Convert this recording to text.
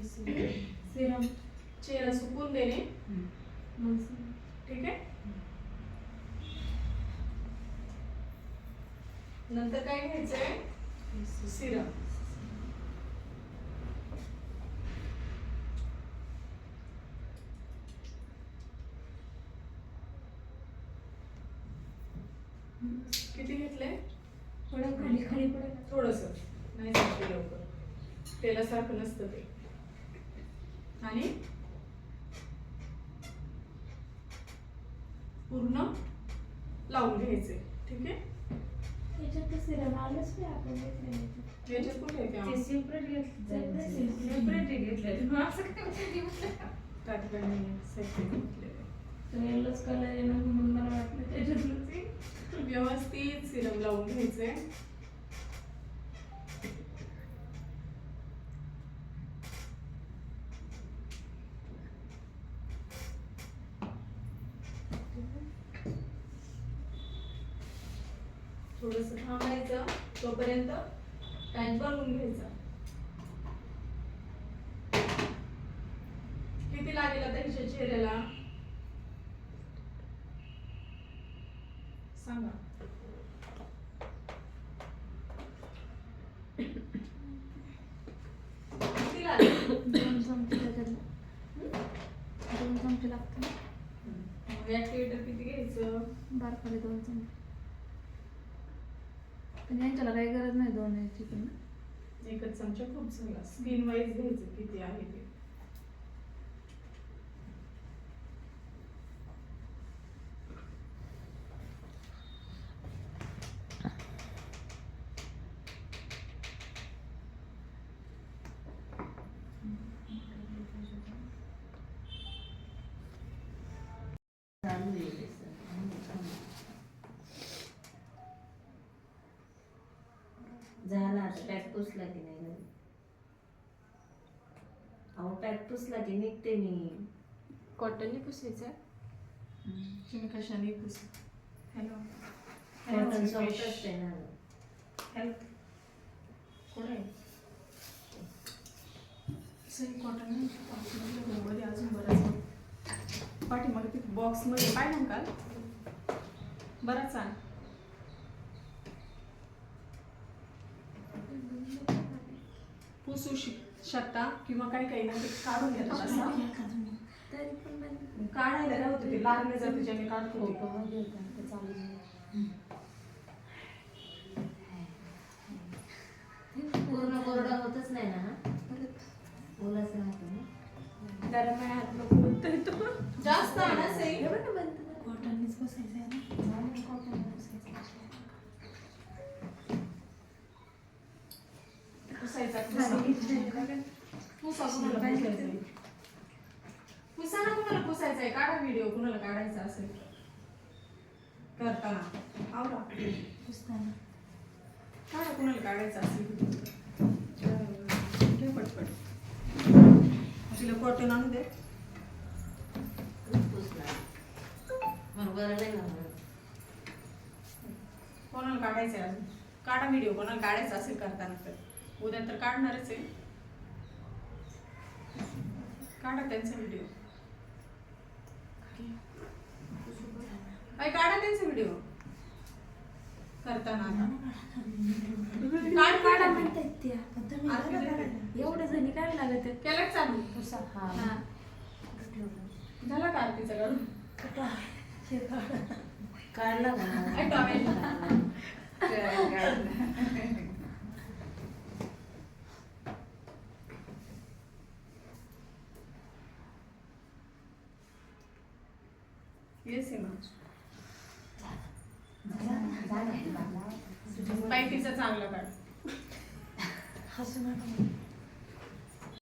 Serum चेहरा सुकून देणे. ठीक आहे. नंतर काय घ्यायचंय? सिरम. किती घेतले? थोडं खाली खाली पडेल. थोडस नाही जाते लवकर, तेलासारखं नसतं ते. आणि पूर्ण लावून घ्यायचे. ठीक आहे. याच्यात सिरम आलंच नाही आपण घेतलं. याच्यात कुठे आहे ते सेपरेट घेतलं. सेपरेट घेतलं. असं काय टाकलं नाही, सेपरेट घेतलेलं. येलोच कलर आहे ना म्हणून मला वाटलं त्याच्यातलं. व्यवस्थित सिरम लावून घ्यायचे. थोडस थांबायचं, तोपर्यंत टाइम बनवून घ्यायचा. किती लागेल आता हिच्या चेहऱ्याला सांगा. किती लागेल? 2 चमचे लागतात. 2 चमचे लागतात. ऍक्टिव्हेटर किती घ्यायचं? बारकाले 2 चमचे. पण यांच्याला काही गरज नाही 2 याची पण. एकच चमचा खूप झाला. स्किन वाईज घ्यायचं किती आहे ते. झाला आता पॅक पुसला की नाही? अहो पॅक पुसला की निघते मी. कॉटननी पुसायचं. तुम्ही कशाने पुसा? हॅलो कॉटन सॉफ्ट असते ना. हेल्थ कोण आहे? सही कॉटन नाही. मध्ये अजून बराच पाठीमागे तिथे बॉक्समध्ये पाहिजे का बराच आहे. पुसू शकता किंवा काही काही ना ते काढून घेतात. असं काढायला राहते ते लागले जाते ज्याने काढतो पूर्ण कोरडा होतच नाही ना. ओलाच राहतो ना. गरम हात नको बोलतोय तो. जास्त आणा सही. कॉटननीच बसायचं आहे ना. कॉटन पुसायचा पुसा ना. कुणाला पुसायचा आहे काढा व्हिडिओ. कुणाला काढायचा असेल करताना आवडा पुसताना काढा. कुणाला काढायचा असेल घे पटपट. तिला कॉटन आणू दे. पुसला मग बरं नाही ना. कोणाला काढायचं आहे अजून काढा व्हिडिओ. कोणाला काढायचा असेल करताना तर उद्या तर काढणारच आहे. काढा त्यांचा व्हिडिओ. काय काढा त्यांचा व्हिडिओ करताना. आता काढा म्हणतायत ते. एवढं जणी काय लागत केलं चालू पुसा. झाला का आरतीचा काढून काढला येस पायटीचा चांगला काढ. हसू नका.